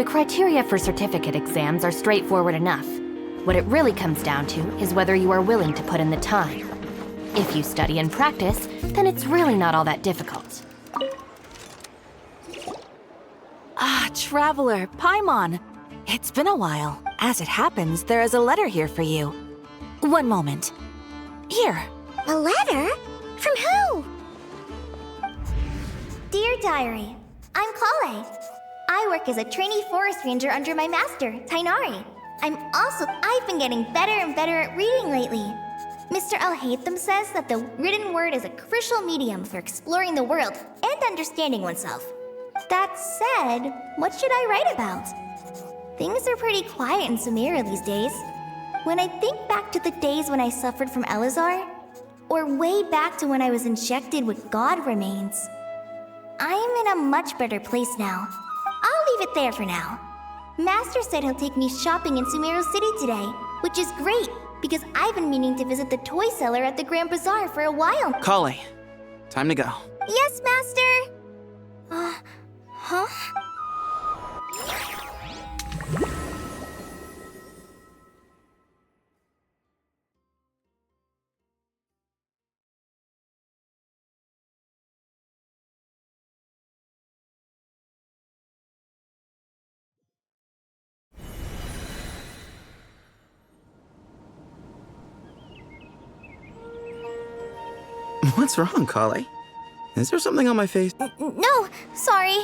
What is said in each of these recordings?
The criteria for certificate exams are straightforward enough. What it really comes down to is whether you are willing to put in the time. If you study and practice, then it's really not all that difficult. Ah, Traveler, Paimon. It's been a while. As it happens, there is a letter here for you. One moment. Here. A letter? From who? Dear Diary, I'm Colei. I work as a trainee forest ranger under my master, Tighnari. I've been getting better and better at reading lately. Mr. Al-Haytham says that the written word is a crucial medium for exploring the world and understanding oneself. That said, what should I write about? Things are pretty quiet in Sumeru these days. When I think back to the days when I suffered from Elazar, or way back to when I was injected with God remains, I am in a much better place now. I'll leave it there for now. Master said he'll take me shopping in Sumeru City today, which is great, because I've been meaning to visit the toy seller at the Grand Bazaar for a while. Colei, time to go. Yes, Master! Huh? What's wrong, Colei? Is there something on my face? No, sorry.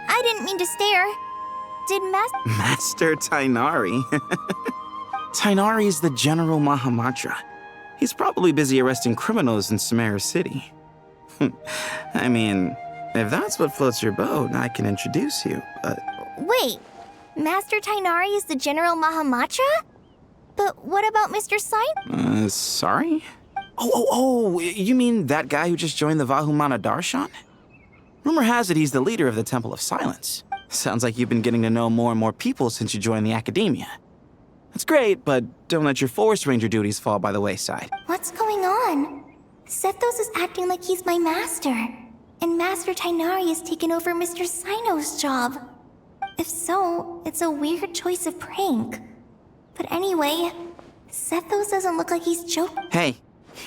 I didn't mean to stare. Did Master Tighnari. Tighnari is the General Mahamatra. He's probably busy arresting criminals in Sumeru City. I mean, if that's what floats your boat, I can introduce you, but... Wait, Master Tighnari is the General Mahamatra? But what about Mr. Sign? Sorry? Oh, you mean that guy who just joined the Vahumana Darshan? Rumor has it he's the leader of the Temple of Silence. Sounds like you've been getting to know more and more people since you joined the Academia. That's great, but don't let your Forest Ranger duties fall by the wayside. What's going on? Sethos is acting like he's my master, and Master Tighnari has taken over Mr. Sino's job. If so, it's a weird choice of prank. But anyway, Sethos doesn't look like he's joking. Hey,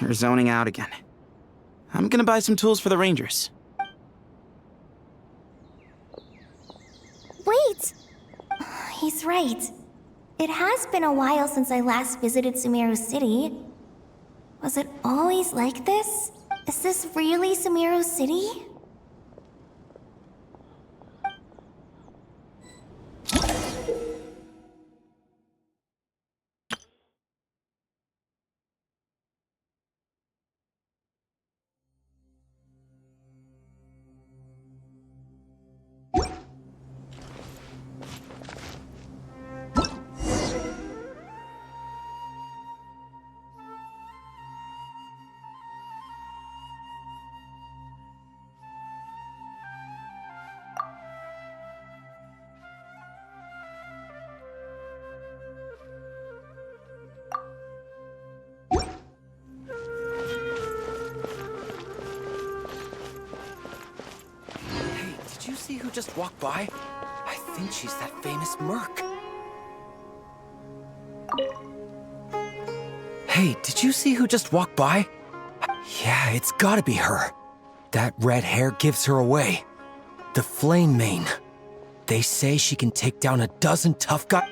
you're zoning out again. I'm gonna buy some tools for the Rangers. Wait! He's right. It has been a while since I last visited Sumeru City. Was it always like this? Is this really Sumeru City? Did you see who just walked by? I think she's that famous merc. Hey, did you see who just walked by? Yeah, it's gotta be her. That red hair gives her away. The Flame Mane. They say she can take down a dozen tough guys.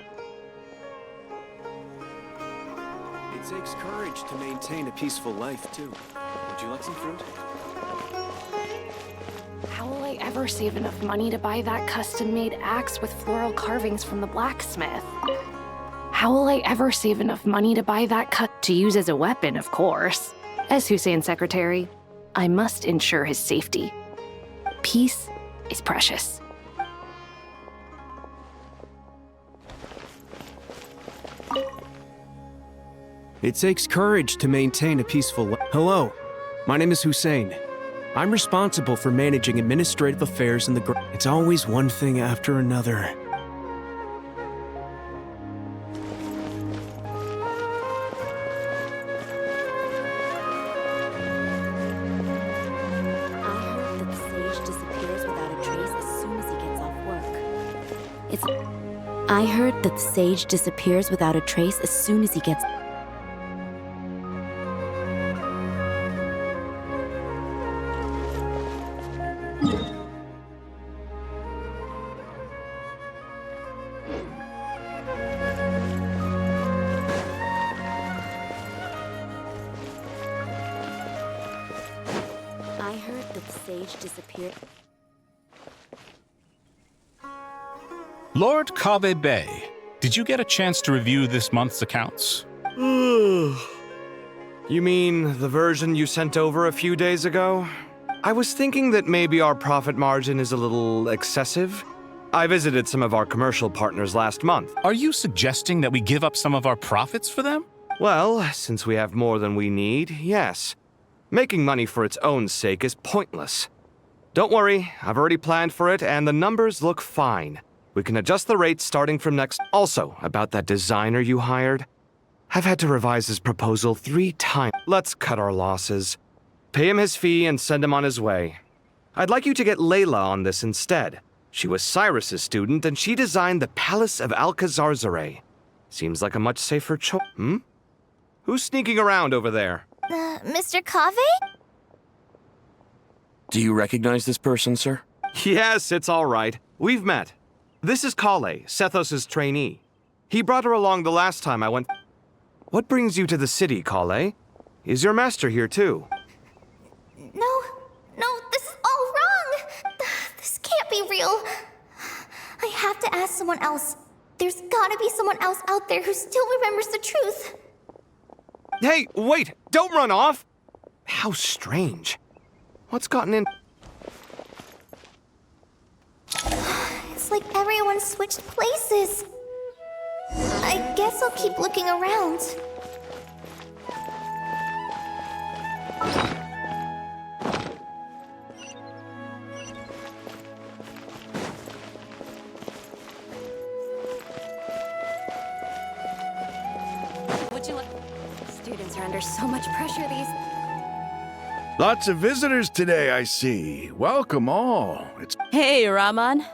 It takes courage to maintain a peaceful life, too. Would you like some fruit? How will I ever save enough money to buy that custom-made axe with floral carvings from the blacksmith? How will I ever save enough money to buy that to use as a weapon, of course? As Hussein's secretary, I must ensure his safety. Peace is precious. It takes courage to maintain a peaceful life. Hello, my name is Hussein. I'm responsible for managing administrative affairs in the It's always one thing after another. I hope that the sage disappears without a trace as soon as he gets off work. I heard that the sage disappears without a trace as soon as he gets... I heard that the sage disappeared... Lord Kabe Bay, did you get a chance to review this month's accounts? You mean the version you sent over a few days ago? I was thinking that maybe our profit margin is a little excessive. I visited some of our commercial partners last month. Are you suggesting that we give up some of our profits for them? Well, since we have more than we need, yes. Making money for its own sake is pointless. Don't worry, I've already planned for it, and the numbers look fine. We can adjust the rates starting from next... Also, about that designer you hired. I've had to revise his proposal 3 times. Let's cut our losses. Pay him his fee and send him on his way. I'd like you to get Layla on this instead. She was Cyrus's student, and she designed the Palace of Alcazarzaray. Seems like a much safer choice. Who's sneaking around over there? Mr. Cave? Do you recognize this person, sir? Yes, it's all right. We've met. This is Colei, Sethos' trainee. He brought her along the last time I went... What brings you to the city, Colei? Is your master here too? No, this is all wrong! This can't be real. I have to ask someone else. There's gotta be someone else out there who still remembers the truth. Hey, wait! Don't run off! How strange. What's gotten in... It's like everyone switched places. I guess I'll keep looking around. Would you look... Students are under so much pressure these... Lots of visitors today, I see. Welcome all. It's... Hey, Rahman.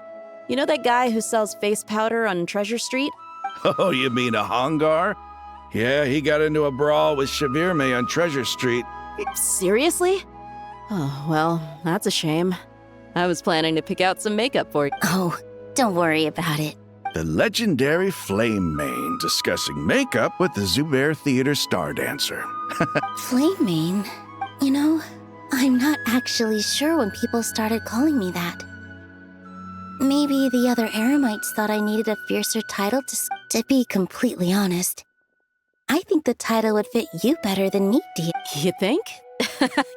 You know that guy who sells face powder on Treasure Street? Oh, you mean a Hongar? Yeah, he got into a brawl with Shavirme on Treasure Street. Seriously? Oh, well, that's a shame. I was planning to pick out some makeup for you. Oh, don't worry about it. The legendary Flame Mane discussing makeup with the Zubair Theater star dancer. Flame Mane? You know, I'm not actually sure when people started calling me that. Maybe the other Eremites thought I needed a fiercer title to be completely honest. I think the title would fit you better than me, dear. You think?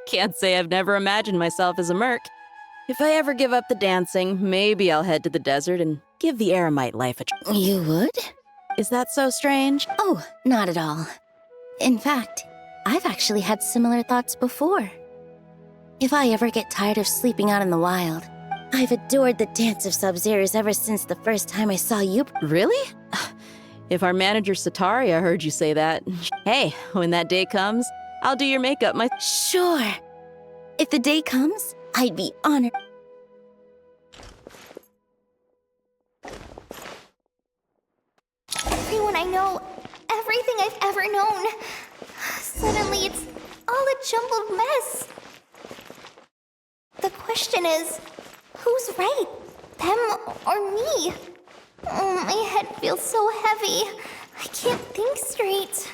Can't say I've never imagined myself as a merc. If I ever give up the dancing, maybe I'll head to the desert and give the Eremite life a try. You would? Is that so strange? Oh, not at all. In fact, I've actually had similar thoughts before. If I ever get tired of sleeping out in the wild, I've adored the dance of Sub-Zeros ever since the first time I saw you. Really? If our manager Sataria heard you say that, hey, when that day comes, I'll do your makeup Sure. If the day comes, I'd be honored. Everyone I know, everything I've ever known. Suddenly it's all a jumbled mess. The question is, who's right? Them or me? Oh, my head feels so heavy. I can't think straight.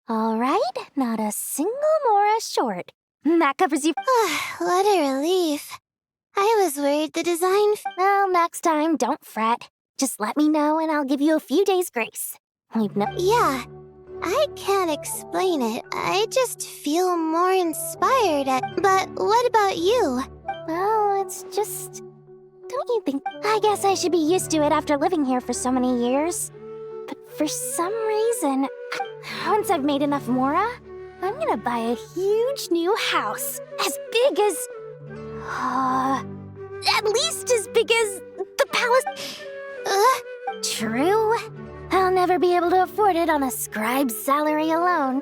All right, not a single Mora short. That covers you. What a relief. I was worried the design... Well, next time, don't fret. Just let me know and I'll give you a few days grace. Yeah, I can't explain it. I just feel more inspired But what about you? Well, it's just... Don't you think... I guess I should be used to it after living here for so many years. But for some reason, once I've made enough Mora, I'm gonna buy a huge new house. As big as... at least as big as the palace... never be able to afford it on a scribe's salary alone.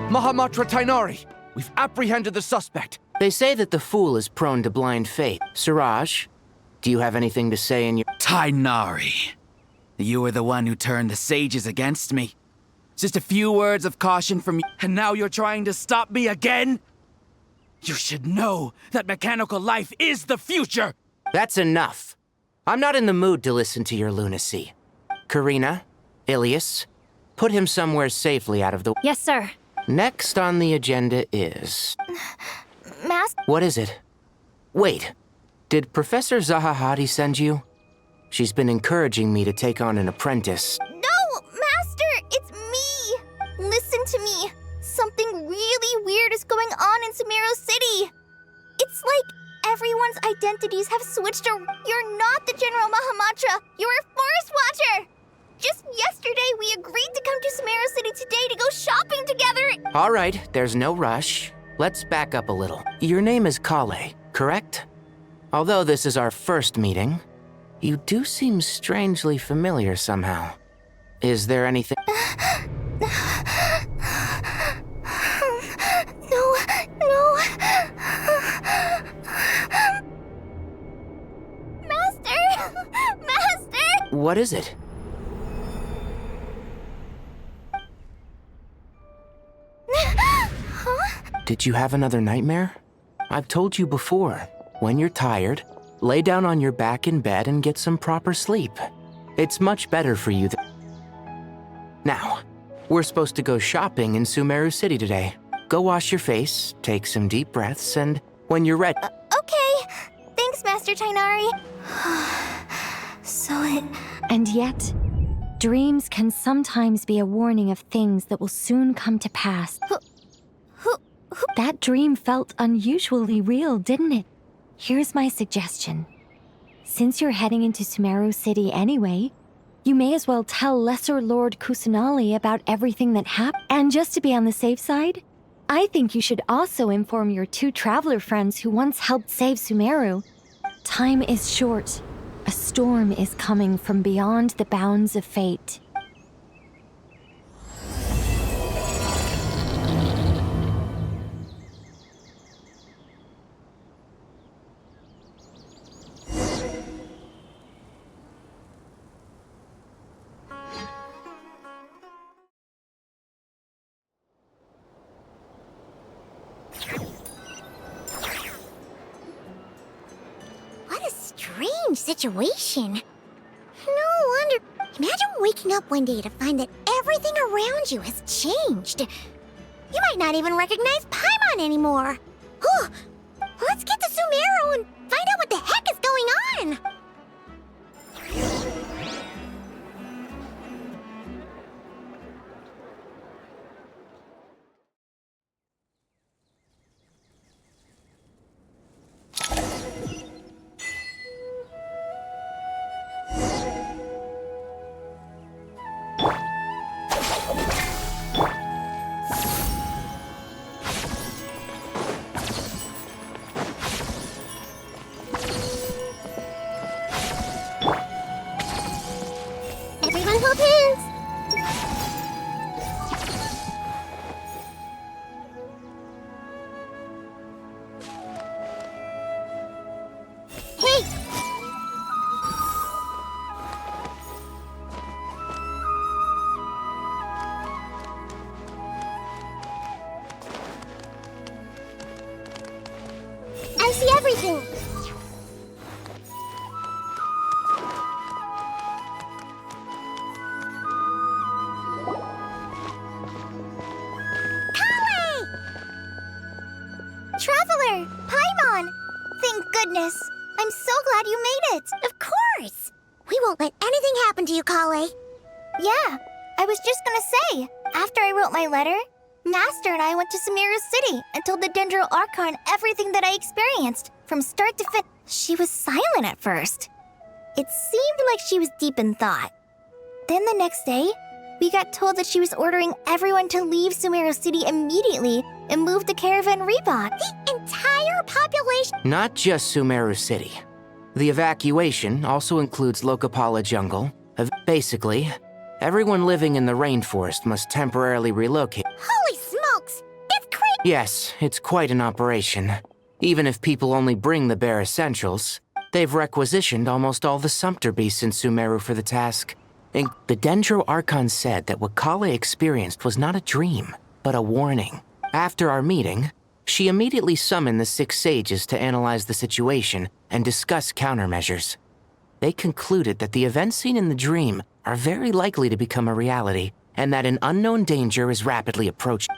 Mahamatra Tainari, we've apprehended the suspect. They say that the fool is prone to blind faith. Siraj, do you have anything to say in your... Tainari, you were the one who turned the sages against me. Just a few words of caution from you, and now you're trying to stop me again? You should know that mechanical life is the future! That's enough. I'm not in the mood to listen to your lunacy. Karina, Ilias, put him somewhere safely out of the... Yes, sir. Next on the agenda is... Master? What is it? Wait, did Professor Zahahati send you? She's been encouraging me to take on an apprentice. No, Master! It's me! Listen to me. Something really weird is going on in Sumeru City. It's like everyone's identities have switched around. You're not the General Mahamatra. You're a Forest Watcher. Just yesterday, we agreed to come to Sumeru City today to go shopping together. All right, there's no rush. Let's back up a little. Your name is Colei, correct? Although this is our first meeting, you do seem strangely familiar somehow. Is there anything... No. Master! What is it? Did you have another nightmare? I've told you before, when you're tired, lay down on your back in bed and get some proper sleep. It's much better for you Now, we're supposed to go shopping in Sumeru City today. Go wash your face, take some deep breaths, and when you're ready... Okay. Thanks, Master Tainari. And yet, dreams can sometimes be a warning of things that will soon come to pass. That dream felt unusually real, didn't it? Here's my suggestion. Since you're heading into Sumeru City anyway, you may as well tell Lesser Lord Kusanali about everything that happened. And just to be on the safe side, I think you should also inform your 2 traveler friends who once helped save Sumeru. Time is short. A storm is coming from beyond the bounds of fate. Situation. No wonder. Imagine waking up one day to find that everything around you has changed. You might not even recognize Paimon anymore. Let's get to Sumeru and find out what the heck is going on. I see everything. Colei! Traveler, Paimon! Thank goodness. I'm so glad you made it. Of course. We won't let anything happen to you, Colei. Yeah, I was just gonna say, after I wrote my letter, Master and I went to Sumeru City and told the Dendro Archon everything that I experienced, from start to finish. She was silent at first. It seemed like she was deep in thought. Then the next day, we got told that she was ordering everyone to leave Sumeru City immediately and move to Caravan Reebok. The entire population? Not just Sumeru City. The evacuation also includes Lokapala Jungle. Basically, everyone living in the rainforest must temporarily relocate. Holy smokes! That's crazy! Yes, it's quite an operation. Even if people only bring the bare essentials, they've requisitioned almost all the sumpter beasts in Sumeru for the task. And the Dendro Archon said that what Colei experienced was not a dream, but a warning. After our meeting, she immediately summoned the 6 sages to analyze the situation and discuss countermeasures. They concluded that the events seen in the dream are very likely to become a reality, and that an unknown danger is rapidly approaching.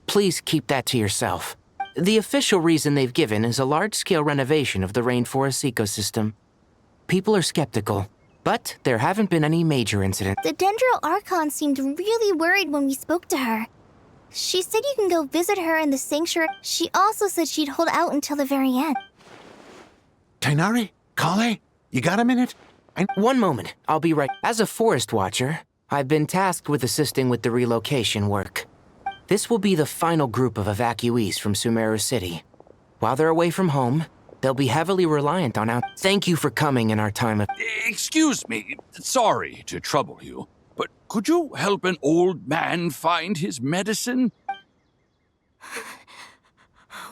Please keep that to yourself. The official reason they've given is a large-scale renovation of the rainforest ecosystem. People are skeptical, but there haven't been any major incidents. The Dendro Archon seemed really worried when we spoke to her. She said you can go visit her in the sanctuary. She also said she'd hold out until the very end. Tighnari? Colei? You got a minute? One moment, I'll be right. As a forest watcher, I've been tasked with assisting with the relocation work. This will be the final group of evacuees from Sumeru City. While they're away from home, they'll be heavily reliant on our— Thank you for coming in our time of— Excuse me, sorry to trouble you, but could you help an old man find his medicine?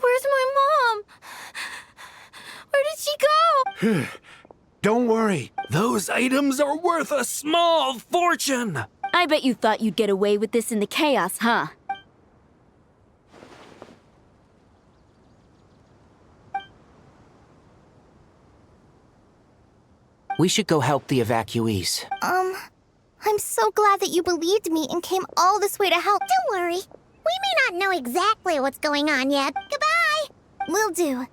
Where's my mom? Where did she go? Don't worry. Those items are worth a small fortune! I bet you thought you'd get away with this in the chaos, huh? We should go help the evacuees. I'm so glad that you believed me and came all this way to help. Don't worry. We may not know exactly what's going on yet. Goodbye! Will do.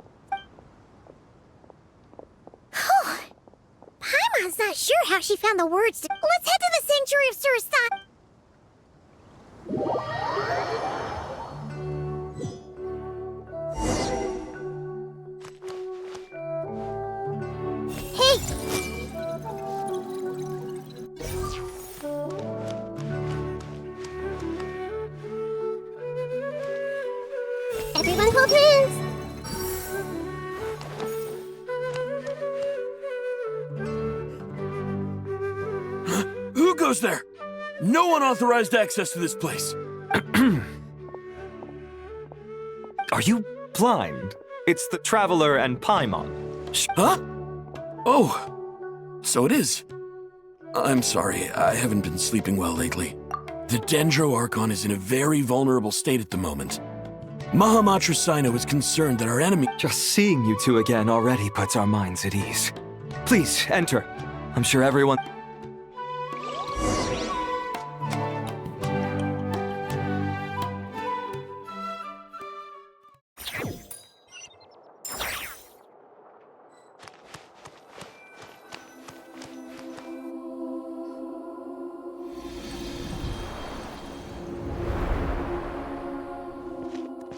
Paimon's not sure how she found the words to— Let's head to the Sanctuary of Surasan. Everyone hold hands! Who goes there? No unauthorized access to this place. Are you blind? It's the Traveler and Paimon. Huh? Oh, so it is. I'm sorry, I haven't been sleeping well lately. The Dendro Archon is in a very vulnerable state at the moment. Mahamatra Sino is concerned that our enemy— Just seeing you two again already puts our minds at ease. Please, enter. I'm sure everyone—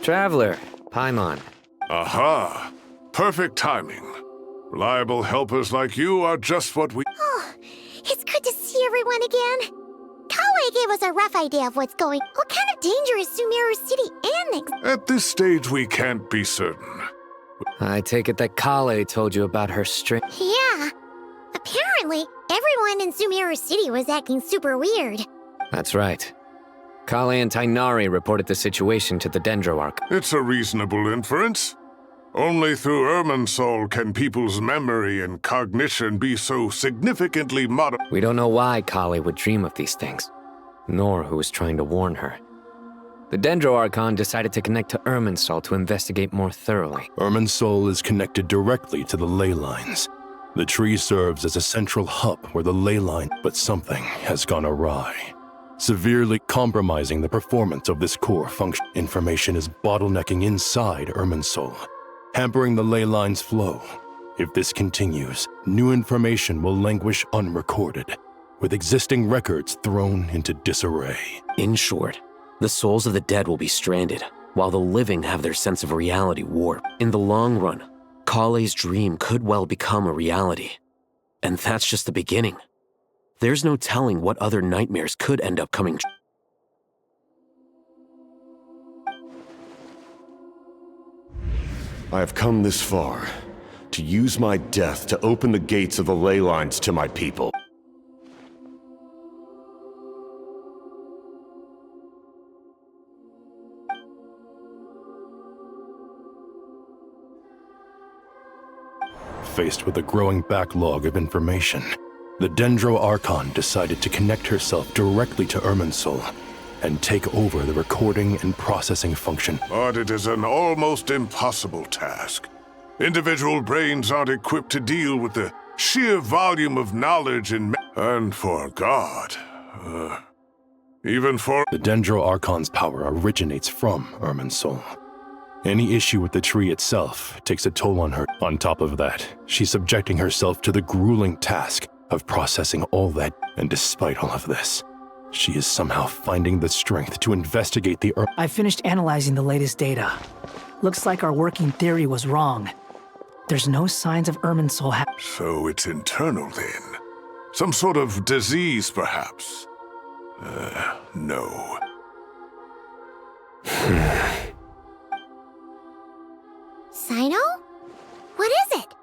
Traveler, Paimon. Aha! Perfect timing. Reliable helpers like you are just what we— Oh, it's good to see everyone again. Colei gave us a rough idea of what's going— What kind of danger is Sumeru City Annex? At this stage, we can't be certain. I take it that Colei told you about her string. Yeah. Apparently, everyone in Sumeru City was acting super weird. That's right. Colei and Tighnari reported the situation to the Dendro Arc. It's a reasonable inference. Only through Irminsul can people's memory and cognition be so significantly modified. We don't know why Colei would dream of these things, nor who was trying to warn her. The Dendro Archon decided to connect to Irminsul to investigate more thoroughly. Irminsul is connected directly to the ley lines. The tree serves as a central hub where the ley line— But something has gone awry, severely compromising the performance of this core function. Information is bottlenecking inside Irminsul, hampering the ley line's flow. If this continues, new information will languish unrecorded, with existing records thrown into disarray. In short, the souls of the dead will be stranded, while the living have their sense of reality warped. In the long run, Colei's dream could well become a reality. And that's just the beginning. There's no telling what other nightmares could end up coming true. I have come this far to use my death to open the gates of the ley lines to my people. Faced with a growing backlog of information, the Dendro Archon decided to connect herself directly to Irminsul and take over the recording and processing function. But it is an almost impossible task. Individual brains aren't equipped to deal with the sheer volume of knowledge and for God, even for... The Dendro Archon's power originates from Irminsul. Any issue with the tree itself takes a toll on her. On top of that, she's subjecting herself to the grueling task of processing all that. And despite all of this, she is somehow finding the strength to investigate the I finished analyzing the latest data. Looks like our working theory was wrong. There's no signs of Irminsul So it's internal then? Some sort of disease, perhaps? No. Sino? What is it?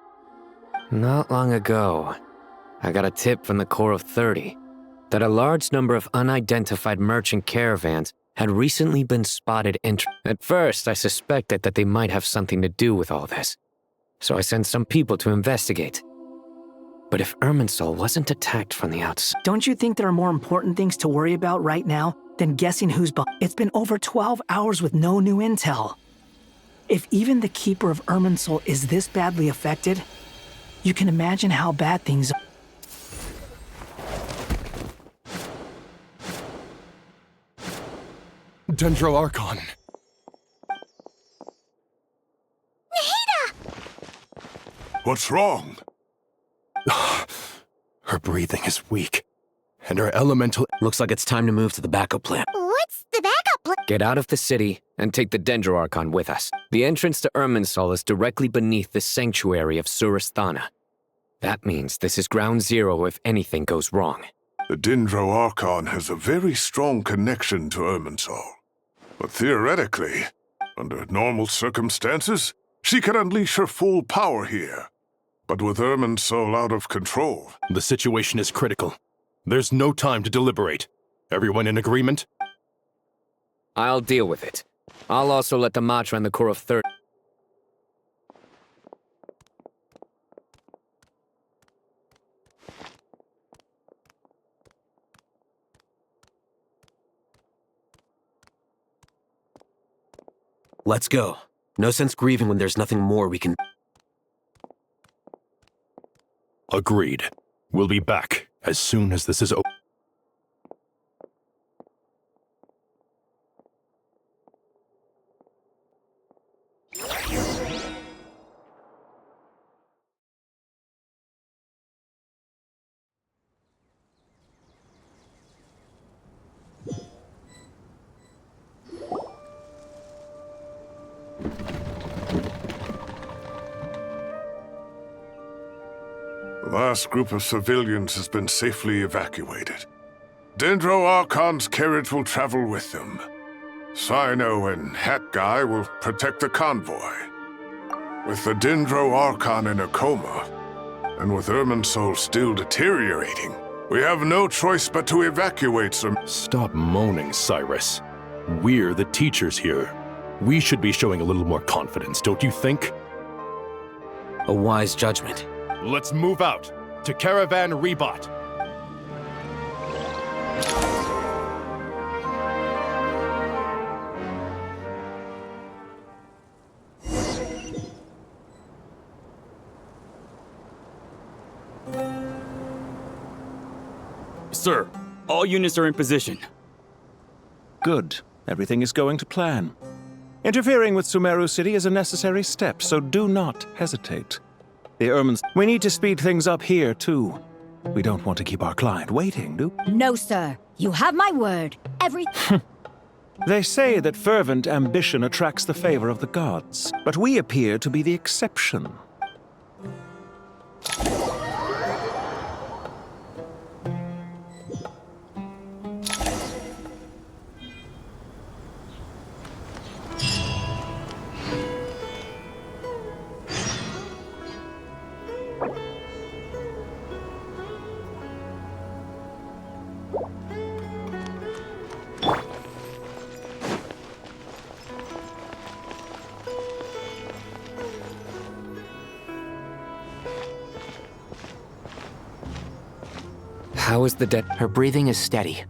Not long ago, I got a tip from the Corps of 30 that a large number of unidentified merchant caravans had recently been spotted At first, I suspected that they might have something to do with all this, so I sent some people to investigate. But if Irminsul wasn't attacked from the outside... Don't you think there are more important things to worry about right now than guessing who's behind? It's been over 12 hours with no new intel. If even the Keeper of Irminsul is this badly affected, you can imagine how bad things are. Dendro Archon. What's wrong? Her breathing is weak, and her elemental... Looks like it's time to move to the backup plan. What's the backup plan? Get out of the city and take the Dendro Archon with us. The entrance to Irminsul is directly beneath the sanctuary of Surasthana. That means this is ground zero if anything goes wrong. The Dendro Archon has a very strong connection to Irminsul. But theoretically, under normal circumstances, she could unleash her full power here. But with Irminsul out of control... The situation is critical. There's no time to deliberate. Everyone in agreement? I'll deal with it. I'll also let the Matra and the Corps of 30... Let's go. No sense grieving when there's nothing more we can... Agreed. We'll be back as soon as this is over. The last group of civilians has been safely evacuated. Dendro Archon's carriage will travel with them. Sino and Hat Guy will protect the convoy. With the Dendro Archon in a coma, and with Irminsul still deteriorating, we have no choice but to evacuate some... Stop moaning, Cyrus. We're the teachers here. We should be showing a little more confidence, don't you think? A wise judgment. Let's move out to Caravan Rebot. Sir, all units are in position. Good. Everything is going to plan. Interfering with Sumeru City is a necessary step, so do not hesitate. The Ermines... We need to speed things up here, too. We don't want to keep our client waiting, do we? No, sir. You have my word. They say that fervent ambition attracts the favor of the gods, but we appear to be the exception. How is the dead? Her breathing is steady.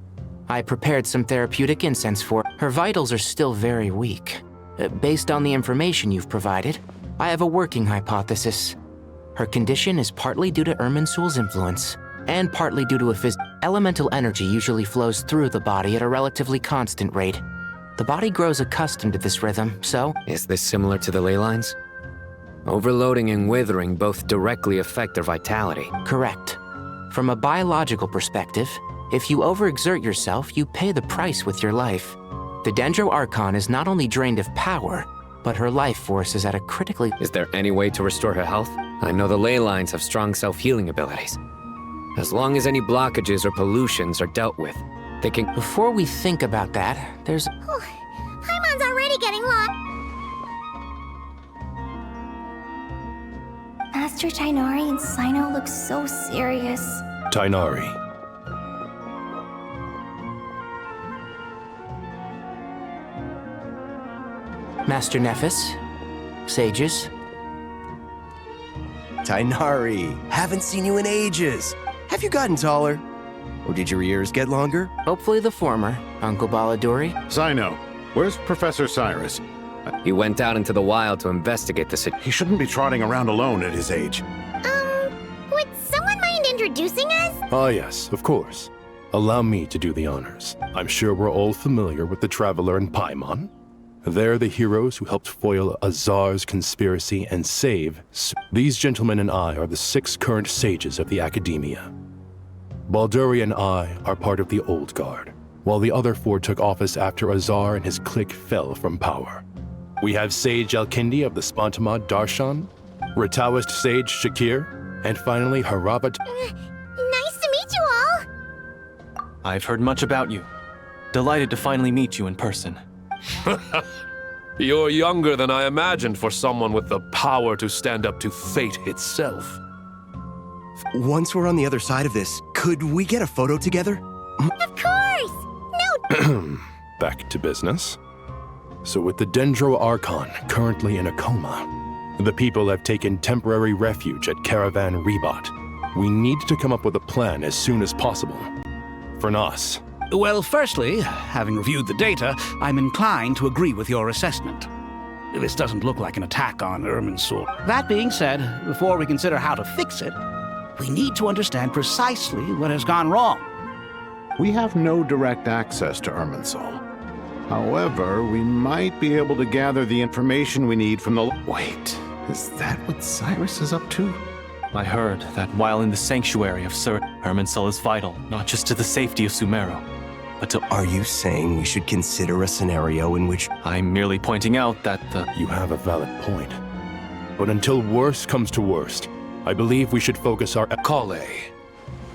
I prepared some therapeutic incense for her. Her vitals are still very weak. Based on the information you've provided, I have a working hypothesis. Her condition is partly due to Irminsul's influence, and partly due to elemental energy usually flows through the body at a relatively constant rate. The body grows accustomed to this rhythm, so... Is this similar to the ley lines? Overloading and withering both directly affect their vitality. Correct. From a biological perspective, if you overexert yourself, you pay the price with your life. The Dendro Archon is not only drained of power, but her life force is at a critically... Is there any way to restore her health? I know the ley lines have strong self-healing abilities. As long as any blockages or pollutions are dealt with, they can... Before we think about that, there's... Paimon's already getting lost. Master Tainari and Sino look so serious. Tainari. Master Nephis, sages. Tainari, haven't seen you in ages. Have you gotten taller? Or did your ears get longer? Hopefully the former, Uncle Baladuri. Sino, where's Professor Cyrus? He went out into the wild to investigate the situation. He shouldn't be trotting around alone at his age. Would someone mind introducing us? Ah, yes, of course. Allow me to do the honors. I'm sure we're all familiar with the Traveler and Paimon. They're the heroes who helped foil Azar's conspiracy and save. These gentlemen and I are the 6 current sages of the Academia. Balduri and I are part of the Old Guard, while the other 4 took office after Azar and his clique fell from power. We have Sage Alkindi of the Spontamod Darshan, Rataoist Sage Shakir, and finally Harabat. Nice to meet you all! I've heard much about you. Delighted to finally meet you in person. You're younger than I imagined for someone with the power to stand up to fate itself. Once we're on the other side of this, could we get a photo together? Of course! No! Back to business. So with the Dendro Archon currently in a coma, the people have taken temporary refuge at Caravan Rebot. We need to come up with a plan as soon as possible. For Nas. Well, firstly, having reviewed the data, I'm inclined to agree with your assessment. This doesn't look like an attack on Irminsul. That being said, before we consider how to fix it, we need to understand precisely what has gone wrong. We have no direct access to Irminsul. However, we might be able to gather the information we need from the... Wait, is that what Cyrus is up to? I heard that while in the sanctuary of Sur, Irminsul is vital, not just to the safety of Sumeru, but to... Are you saying we should consider a scenario in which... I'm merely pointing out that the... You have a valid point. But until worst comes to worst, I believe we should focus our... Colei,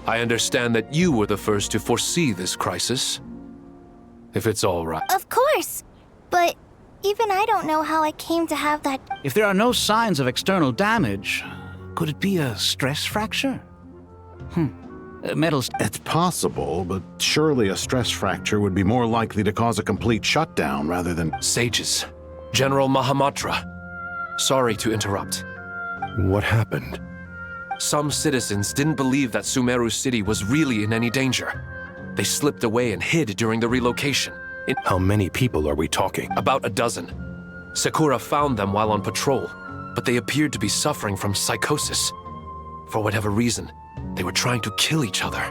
I understand that you were the first to foresee this crisis. If it's all right. Of course! But even I don't know how I came to have that... If there are no signs of external damage, could it be a stress fracture? Metals... It's possible, but surely a stress fracture would be more likely to cause a complete shutdown rather than... Sages. General Mahamatra. Sorry to interrupt. What happened? Some citizens didn't believe that Sumeru City was really in any danger. They slipped away and hid during the relocation. How many people are we talking? About a dozen. Sakura found them while on patrol, but they appeared to be suffering from psychosis. For whatever reason, they were trying to kill each other.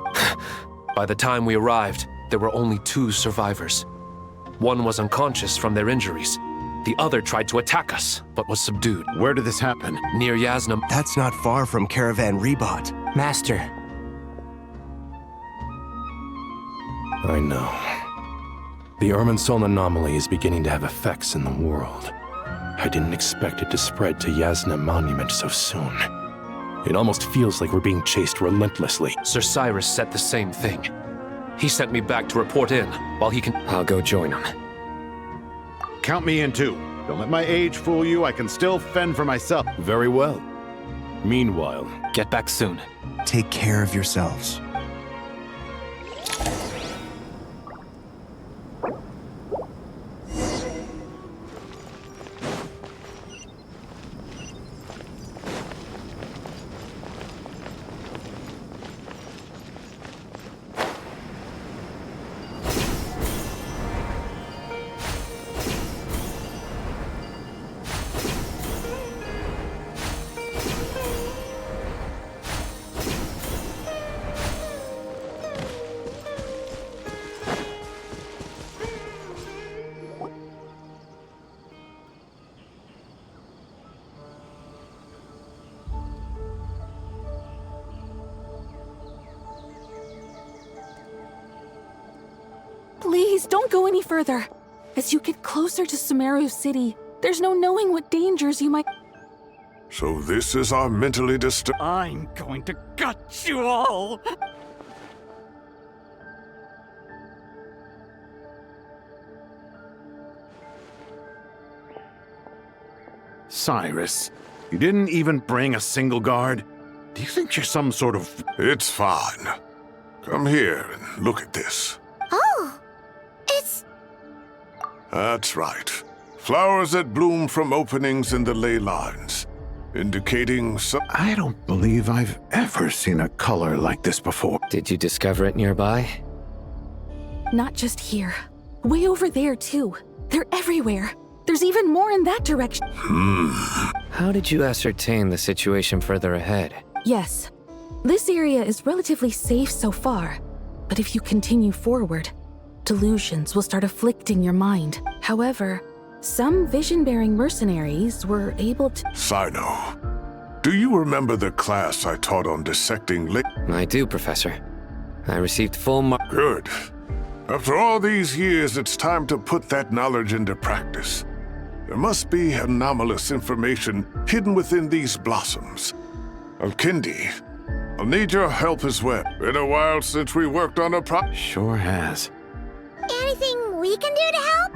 By the time we arrived, there were only 2 survivors. One was unconscious from their injuries. The other tried to attack us, but was subdued. Where did this happen? Near Yasna. That's not far from Caravan Rebot. Master. I know. The Irminsul anomaly is beginning to have effects in the world. I didn't expect it to spread to Yasna Monument so soon. It almost feels like we're being chased relentlessly. Sir Cyrus said the same thing. He sent me back to report in, while he can... I'll go join him. Count me in too. Don't let my age fool you, I can still fend for myself. Very well. Meanwhile... Get back soon. Take care of yourselves. Please don't go any further. As you get closer to Sumeru City, there's no knowing what dangers you might... So this is our mentally disturbed... I'm going to gut you all! Cyrus, you didn't even bring a single guard? Do you think you're some sort of... It's fine. Come here and look at this. Oh, it's... That's right. Flowers that bloom from openings in the ley lines, indicating some... I don't believe I've ever seen a color like this before. Did you discover it nearby? Not just here. Way over there, too. They're everywhere. There's even more in that direction. How did you ascertain the situation further ahead? Yes. This area is relatively safe so far. But if you continue forward, delusions will start afflicting your mind. However, some vision-bearing mercenaries were able to... Sino, do you remember the class I taught on dissecting I do, Professor. I received full mark... Good. After all these years, it's time to put that knowledge into practice. There must be anomalous information hidden within these blossoms. Alkindi, I'll need your help as well. Been a while since we worked on a Sure has. Anything we can do to help?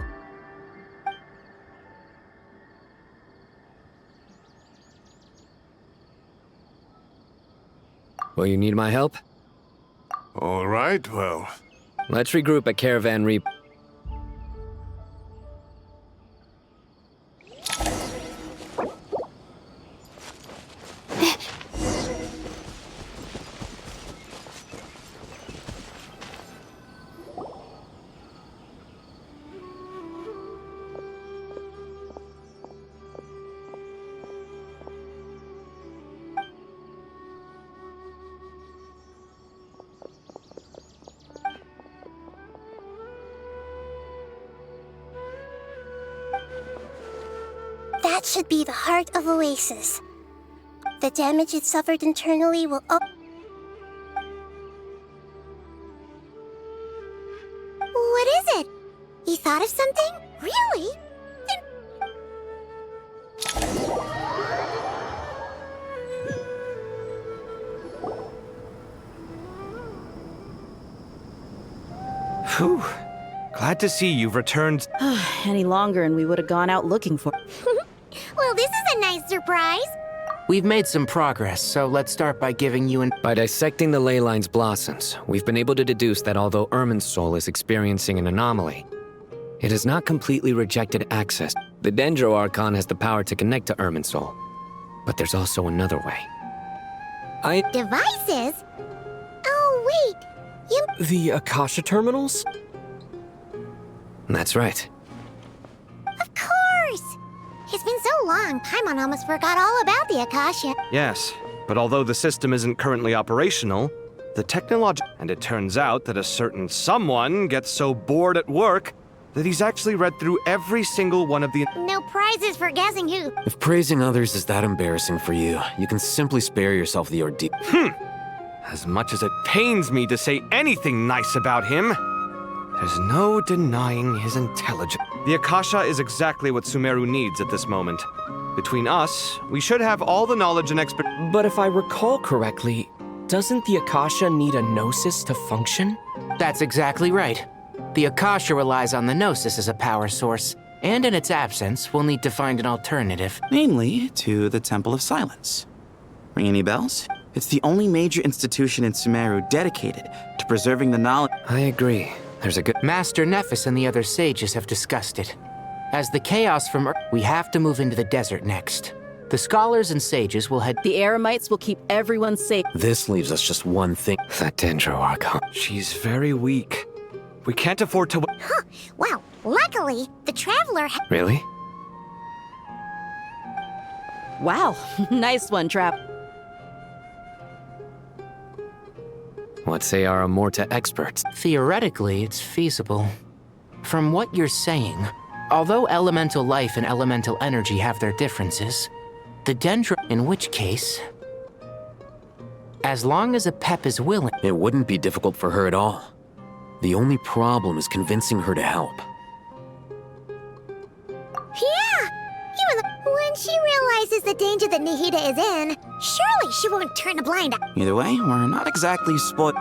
Will you need my help? All right, well... Let's regroup at Caravan Reap. That should be the heart of Oasis. The damage it suffered internally will... What is it? You thought of something? Really? Whew. Glad to see you've returned. Any longer and we would have gone out looking for... Well, this is a nice surprise. We've made some progress, so let's start by giving you an... By dissecting the ley line's blossoms, we've been able to deduce that although Irminsul is experiencing an anomaly, it has not completely rejected access. The Dendro Archon has the power to connect to Irminsul, but there's also another way. Devices? Oh, wait. You... The Akasha terminals? That's right. Of course! It's been so long, Paimon almost forgot all about the Akasha. Yes, but although the system isn't currently operational, the technology... And it turns out that a certain someone gets so bored at work that he's actually read through every single one of the... No prizes for guessing who. If praising others is that embarrassing for you, you can simply spare yourself the ordeal. As much as it pains me to say anything nice about him, there's no denying his intelligence. The Akasha is exactly what Sumeru needs at this moment. Between us, we should have all the knowledge and expertise. But if I recall correctly, doesn't the Akasha need a gnosis to function? That's exactly right. The Akasha relies on the Gnosis as a power source, and in its absence, we'll need to find an alternative. Namely, to the Temple of Silence. Ring any bells? It's the only major institution in Sumeru dedicated to preserving the knowledge. I agree. There's a good... Master Nephis and the other sages have discussed it. As the chaos from Earth, we have to move into the desert next. The scholars and sages will head... The Eremites will keep everyone safe. This leaves us just one thing. That Dendro Archon. She's very weak. We can't afford to... Huh. Well, luckily, the Traveler... Really? Wow, nice one, Trap. What say our Amorta experts? Theoretically, it's feasible. From what you're saying, although elemental life and elemental energy have their differences, the Dendro... In which case... As long as Apep is willing... It wouldn't be difficult for her at all. The only problem is convincing her to help. Yeah! When she realizes the danger that Nahida is in, surely she won't turn a blind eye. Either way, we're not exactly spoiled.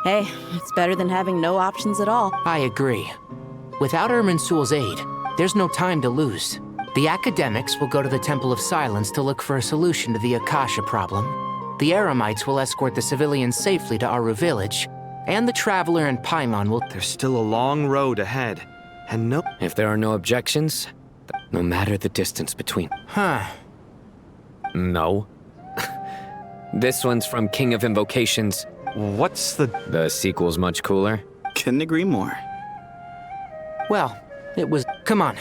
Hey, it's better than having no options at all. I agree. Without Irminsul's aid, there's no time to lose. The academics will go to the Temple of Silence to look for a solution to the Akasha problem. The Eremites will escort the civilians safely to Aru village, and the Traveler and Paimon will... There's still a long road ahead, and no... If there are no objections, no matter the distance between... Huh. No. This one's from King of Invocations. What's the... The sequel's much cooler. Couldn't agree more. Well, it was... Come on.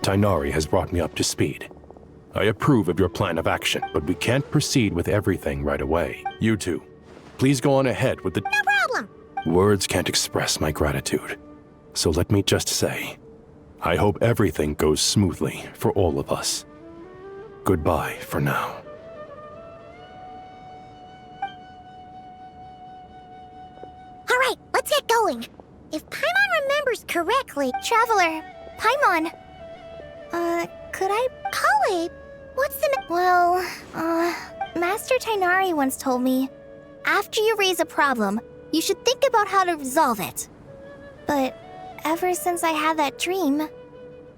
Tainari has brought me up to speed. I approve of your plan of action, but we can't proceed with everything right away. You two, please go on ahead with the... No problem! Words can't express my gratitude. So let me just say, I hope everything goes smoothly for all of us. Goodbye for now. Alright, let's get going. If Paimon remembers correctly... Traveler, Paimon. Could I... Colei, what's the... Well, Master Tainari once told me, after you raise a problem, you should think about how to resolve it. But ever since I had that dream,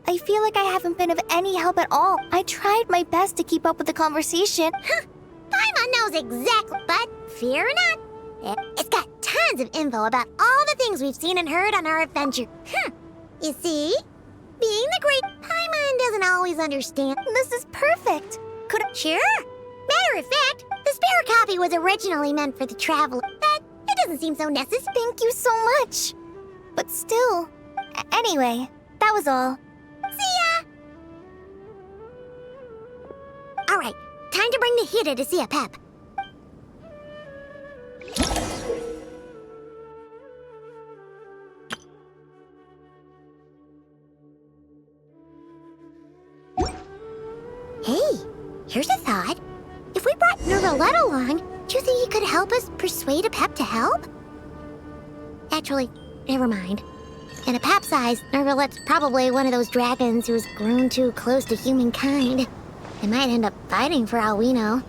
I feel like I haven't been of any help at all. I tried my best to keep up with the conversation. Huh, Paimon knows exactly, but fear not. It's got tons of info about all the things we've seen and heard on our adventure. You see? Being the great Paimon doesn't always understand. This is perfect. Could I... Sure. Matter of fact, the spare copy was originally meant for the Traveler, but it doesn't seem so necessary. Thank you so much. But still... Anyway, that was all. See ya! Alright, time to bring Nahida to see a pep. Hey, here's a thought. If we brought Nervalette along, do you think he could help us persuade a pep to help? Actually, never mind. In a pep's eyes, Nervalette's probably one of those dragons who's grown too close to humankind. They might end up fighting for all we know.